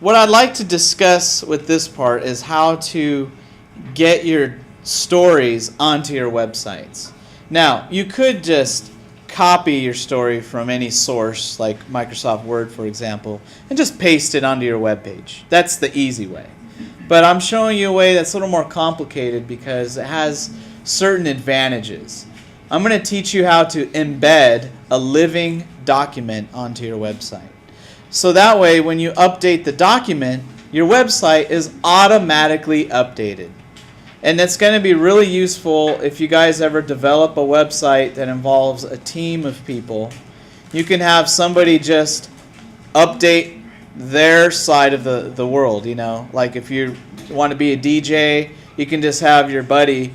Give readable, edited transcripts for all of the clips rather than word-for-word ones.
what I'd like to discuss with this part is how to get your stories onto your websites. Now, you could just copy your story from any source, like Microsoft Word, for example, and just paste it onto your web page. That's the easy way. But I'm showing you a way that's a little more complicated because it has certain advantages. I'm going to teach you how to embed a living document onto your website. So that way, when you update the document, your website is automatically updated. And that's going to be really useful if you guys ever develop a website that involves a team of people. You can have somebody just update their side of the world, you know. Like if you want to be a DJ, you can just have your buddy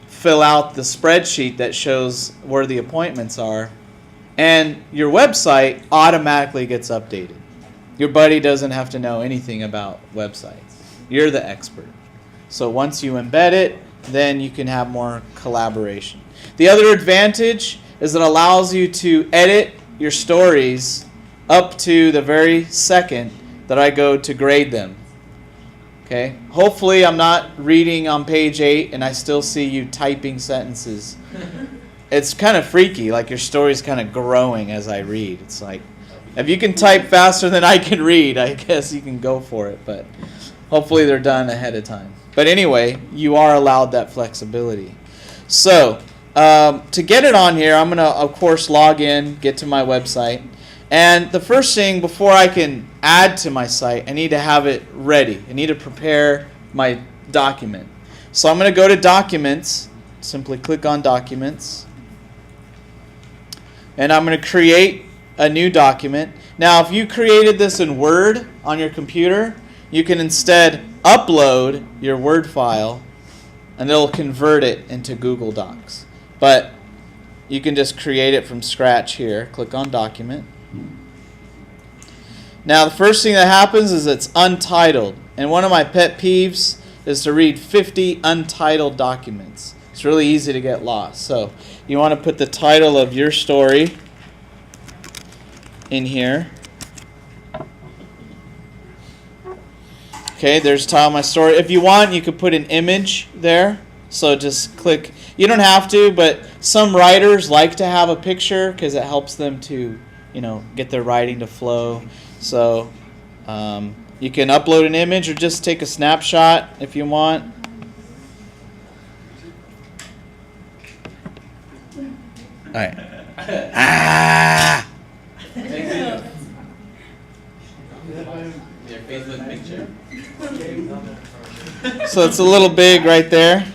fill out the spreadsheet that shows where the appointments are, and your website automatically gets updated. Your buddy doesn't have to know anything about websites. You're the expert. So once you embed it, then you can have more collaboration. The other advantage is it allows you to edit your stories up to the very second that I go to grade them. Okay? Hopefully I'm not reading on page 8 and I still see you typing sentences. It's kind of freaky, like your story's kind of growing as I read. It's like, if you can type faster than I can read, I guess you can go for it. But hopefully they're done ahead of time. But anyway, you are allowed that flexibility. So, to get it on here, I'm going to, of course, log in, get to my website. And the first thing, before I can add to my site, I need to have it ready. I need to prepare my document. So I'm going to go to Documents, simply click on Documents. And I'm going to create a new document. Now, if you created this in Word on your computer, you can instead upload your Word file and it'll convert it into Google Docs. But you can just create it from scratch here. Click on Document. Now the first thing that happens is it's untitled. And one of my pet peeves is to read 50 untitled documents. It's really easy to get lost. So you want to put the title of your story in here. Okay, there's the title of my story. If you want, you could put an image there. So just click. You don't have to, but some writers like to have a picture because it helps them to, get their writing to flow. So you can upload an image or just take a snapshot if you want. All right. Your Facebook picture. So it's a little big right there.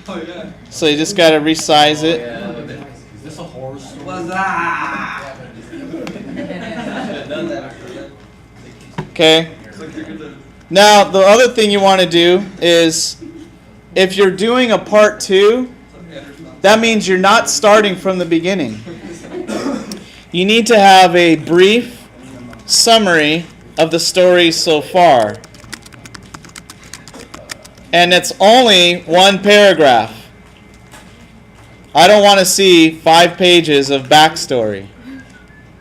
So you just got to resize it. Is this a horror story? Okay. Now the other thing you want to do is, if you're doing a part 2, that means you're not starting from the beginning. You need to have a brief summary of the story so far. And it's only one paragraph. I don't want to see 5 pages of backstory.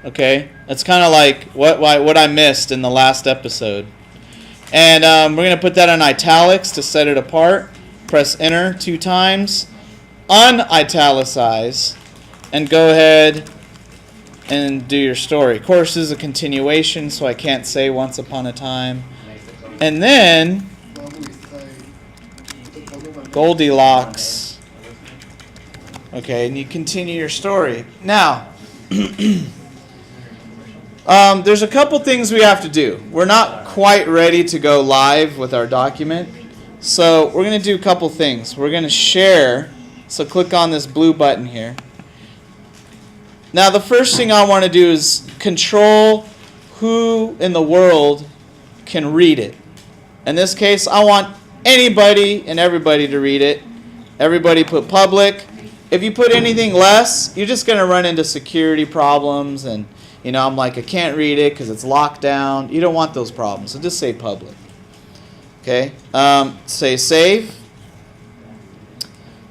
Okay? That's kind of like what I missed in the last episode. And we're going to put that in italics to set it apart. Press Enter 2 times. Unitalicize. And go ahead and do your story. Of course, this is a continuation, so I can't say once upon a time. And then Goldilocks. Okay, and you continue your story. Now, there's a couple things we have to do. We're not quite ready to go live with our document. So we're going to do a couple things. We're going to share. So click on this blue button here. Now the first thing I want to do is control who in the world can read it. In this case, I want anybody and everybody to read it. Everybody put public. If you put anything less, you're just going to run into security problems. And, I'm like, I can't read it because it's locked down. You don't want those problems. So just say public. Okay. Say save.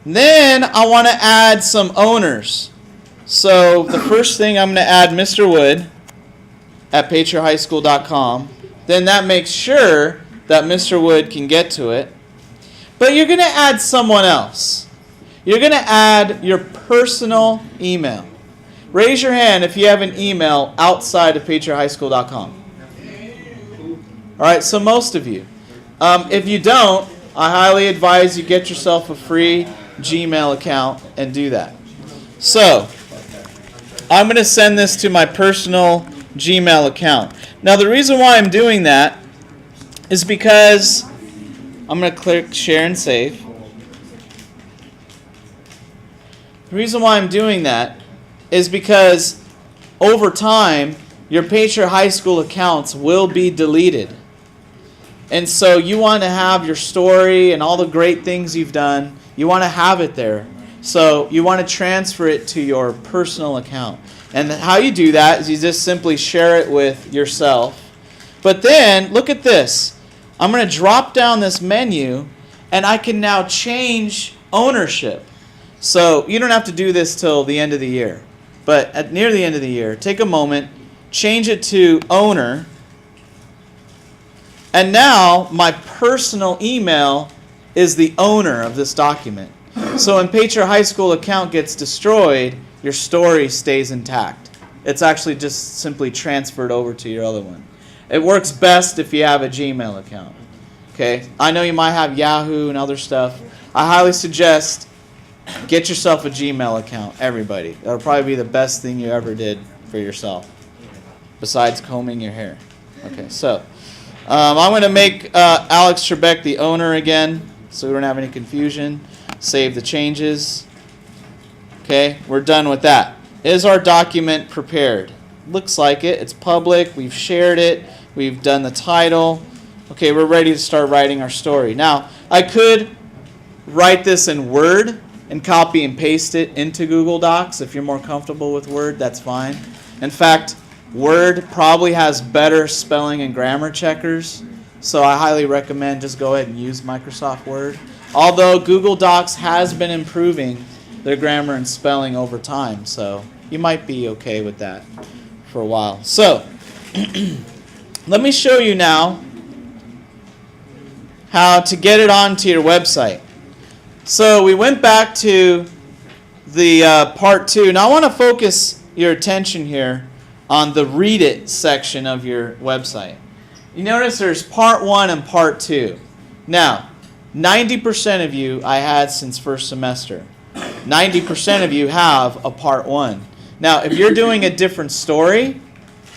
Then I want to add some owners. So the first thing I'm going to add Mr. Wood at patriothighschool.com. then that makes sure that Mr. Wood can get to it. But you're going to add someone else. You're going to add your personal email. Raise your hand if you have an email outside of patriothighschool.com. All right, so most of you. If you don't, I highly advise you get yourself a free Gmail account and do that. So, I'm going to send this to my personal Gmail account. Now, the reason why I'm doing that is because I'm going to click Share and Save. The reason why I'm doing that is because over time, your Patriot High School accounts will be deleted. And so you want to have your story and all the great things you've done, you want to have it there. So you want to transfer it to your personal account. And how you do that is you just simply share it with yourself. But then, look at this. I'm going to drop down this menu, and I can now change ownership. So you don't have to do this till the end of the year. But near the end of the year, take a moment, change it to owner. And now my personal email is the owner of this document. So when Patriot High School account gets destroyed, your story stays intact. It's actually just simply transferred over to your other one. It works best if you have a Gmail account. Okay? I know you might have Yahoo and other stuff. I highly suggest get yourself a Gmail account, everybody. That'll probably be the best thing you ever did for yourself, besides combing your hair. Okay, so I'm going to make Alex Trebek the owner again, so we don't have any confusion. Save the changes. Okay, we're done with that. Is our document prepared? Looks like it. It's public. We've shared it. We've done the title. Okay, we're ready to start writing our story. Now, I could write this in Word and copy and paste it into Google Docs. If you're more comfortable with Word, that's fine. In fact, Word probably has better spelling and grammar checkers, so I highly recommend just go ahead and use Microsoft Word. Although Google Docs has been improving their grammar and spelling over time, so you might be okay with that for a while. So, let me show you now how to get it onto your website. So we went back to the part 2. Now I want to focus your attention here on the read it section of your website. You notice there's part 1 and part 2. Now, 90% of you I had since first semester. 90% of you have a part 1. Now, if you're doing a different story,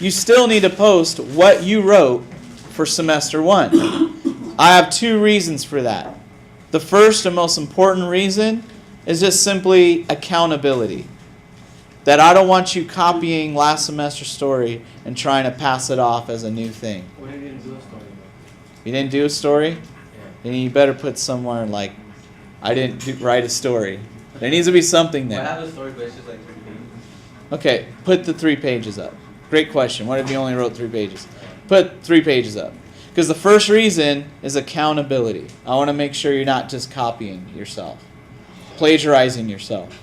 you still need to post what you wrote for semester 1. I have 2 reasons for that. The first and most important reason is just simply accountability. That I don't want you copying last semester's story and trying to pass it off as a new thing. What if you didn't do a story? You didn't do a story? Yeah. Then you better put somewhere like, I didn't write a story. There needs to be something Well, I there. have a story, but it's just like 3 pages. Okay, put the 3 pages up. Great question. What if you only wrote 3 pages? Put 3 pages up. Because the first reason is accountability. I want to make sure you're not just copying yourself, plagiarizing yourself.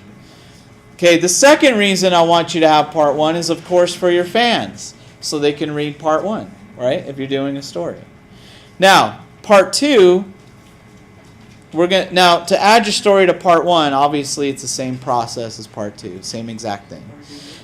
Okay, the second reason I want you to have part 1 is, of course, for your fans, so they can read part 1, right, if you're doing a story. Now, part 2, now, to add your story to part 1, obviously it's the same process as part 2, same exact thing.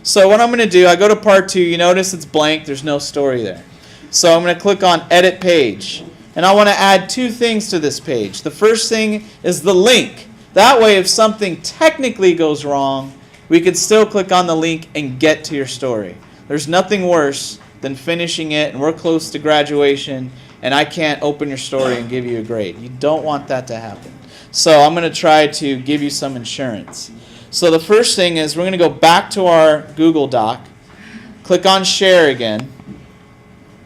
So what I'm going to do, I go to part 2, you notice it's blank, there's no story there. So I'm going to click on Edit Page. And I want to add 2 things to this page. The first thing is the link. That way, if something technically goes wrong, we could still click on the link and get to your story. There's nothing worse than finishing it, and we're close to graduation, and I can't open your story and give you a grade. You don't want that to happen. So I'm going to try to give you some insurance. So the first thing is we're going to go back to our Google Doc, click on Share again,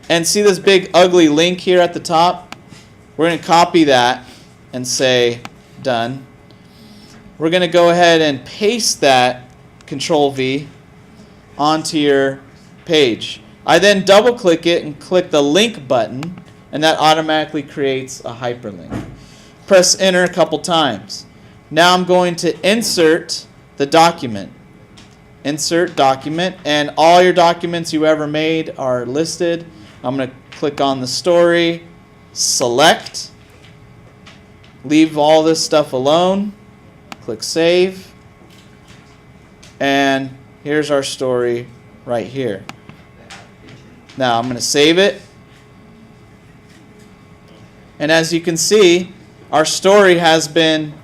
and see this big ugly link here at the top? We're going to copy that and say Done. We're going to go ahead and paste that, Control V, onto your page. I then double click it and click the link button, and that automatically creates a hyperlink. Press Enter a couple times. Now I'm going to insert the document. Insert document, and all your documents you ever made are listed. I'm going to click on the story, select, leave all this stuff alone, click save, and here's our story right here. Now I'm going to save it. And as you can see, our story has been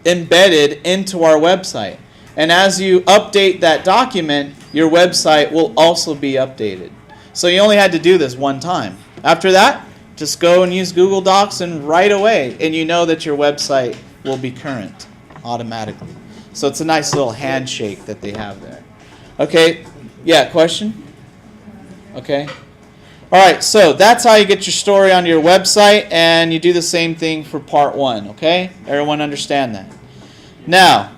embedded into our website. And as you update that document, your website will also be updated. So you only had to do this one time. After that, just go and use Google Docs and right away, and you know that your website will be current automatically. So it's a nice little handshake that they have there. Okay, yeah, question? Okay. All right, so that's how you get your story on your website, and you do the same thing for part 1, okay? Everyone understand that? Now,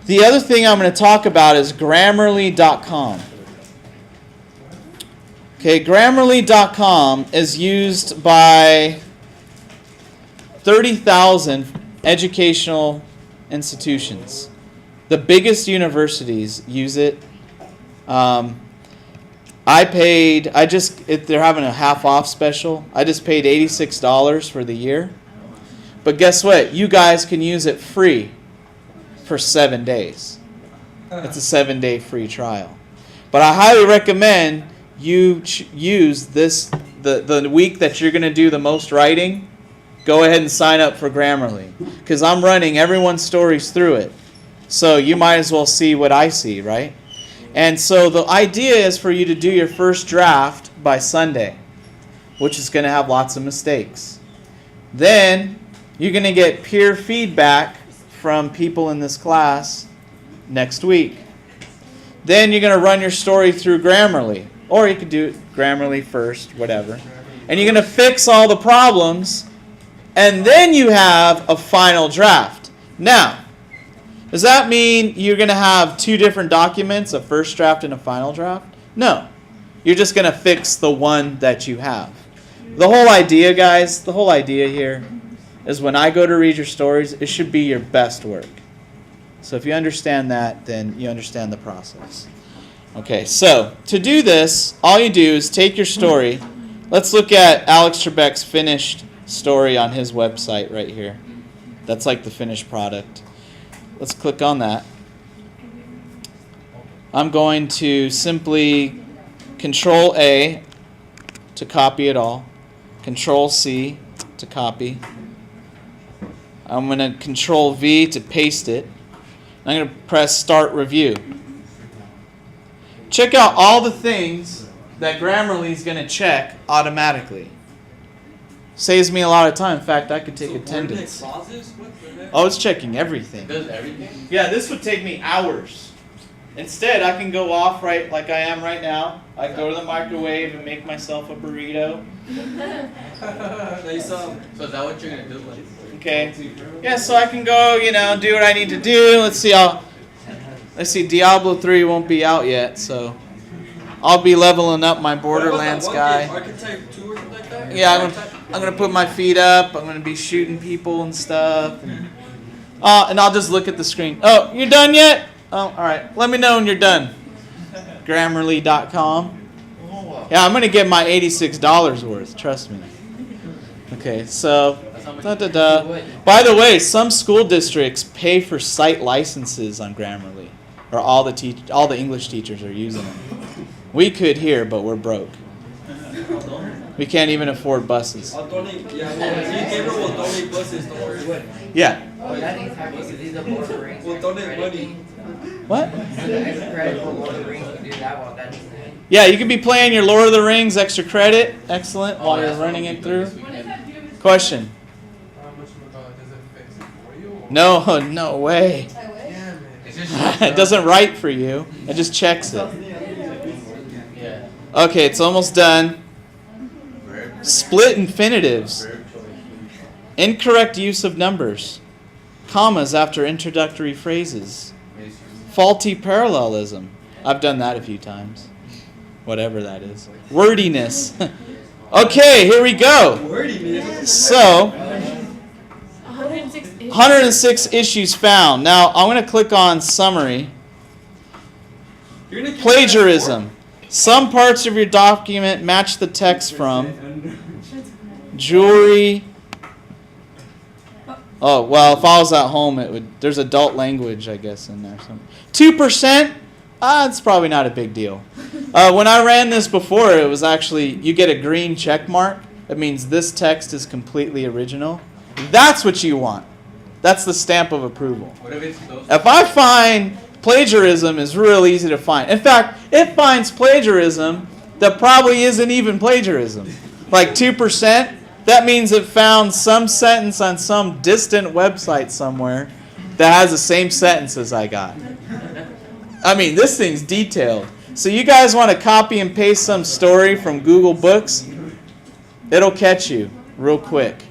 the other thing I'm going to talk about is Grammarly.com. Okay, Grammarly.com is used by 30,000 educational institutions. The biggest universities use it. They're having a half off special. I just paid $86 for the year. But guess what? You guys can use it free for 7 days. It's a 7-day free trial. But I highly recommend you use this the week that you're going to do the most writing. Go ahead and sign up for Grammarly, because I'm running everyone's stories through it. So you might as well see what I see, right? And so the idea is for you to do your first draft by Sunday, which is going to have lots of mistakes. Then you're going to get peer feedback from people in this class next week. Then you're going to run your story through Grammarly. Or you could do it Grammarly first, whatever. And you're going to fix all the problems. And then you have a final draft. Now, does that mean you're going to have 2 different documents, a first draft and a final draft? No. You're just going to fix the one that you have. The whole idea, guys, the whole idea here is when I go to read your stories, it should be your best work. So if you understand that, then you understand the process. Okay, so to do this, all you do is take your story. Let's look at Alex Trebek's finished story on his website right here. That's like the finished product. Let's click on that. I'm going to simply Control A to copy it all. Control C to copy. I'm going to Control V to paste it. I'm going to press Start Review. Check out all the things that Grammarly is going to check automatically. Saves me a lot of time. In fact, I could take attendance. Oh, it's checking everything. Does everything? Yeah, this would take me hours. Instead, I can go off right like I am right now. I go to the microwave and make myself a burrito. So is that what you're going to do? Okay. Yeah, so I can go, do what I need to do. Let's see, Diablo 3 won't be out yet, so I'll be leveling up my Borderlands guy. Archetype 2 or something like that? Yeah, I'm gonna put my feet up. I'm gonna be shooting people and stuff. And I'll just look at the screen. Oh, you're done yet? Oh, all right. Let me know when you're done. Grammarly.com. Yeah, I'm gonna get my $86 worth. Trust me. Okay, so. By the way, some school districts pay for site licenses on Grammarly, or all the English teachers are using it. We could here, but we're broke. We can't even afford buses. Yeah. What? Yeah, you could be playing your Lord of the Rings extra credit, excellent, while you're running it through. Question. No way. It doesn't write for you. It just checks it. Okay, it's almost done. Split infinitives. Incorrect use of numbers. Commas after introductory phrases. Faulty parallelism. I've done that a few times. Whatever that is. Wordiness. Okay, here we go. So, 106 issues found. Now, I'm going to click on summary. Plagiarism. Some parts of your document match the text from. Jewelry. Oh, well, if I was at home, it would. There's adult language, I guess, in there. 2%. It's probably not a big deal. When I ran this before, it was actually, you get a green check mark. That means this text is completely original. That's what you want. That's the stamp of approval. What if it's close? If I find plagiarism is real easy to find. In fact, it finds plagiarism that probably isn't even plagiarism. Like 2%, that means it found some sentence on some distant website somewhere that has the same sentence as I got. I mean, this thing's detailed. So you guys want to copy and paste some story from Google Books? It'll catch you real quick.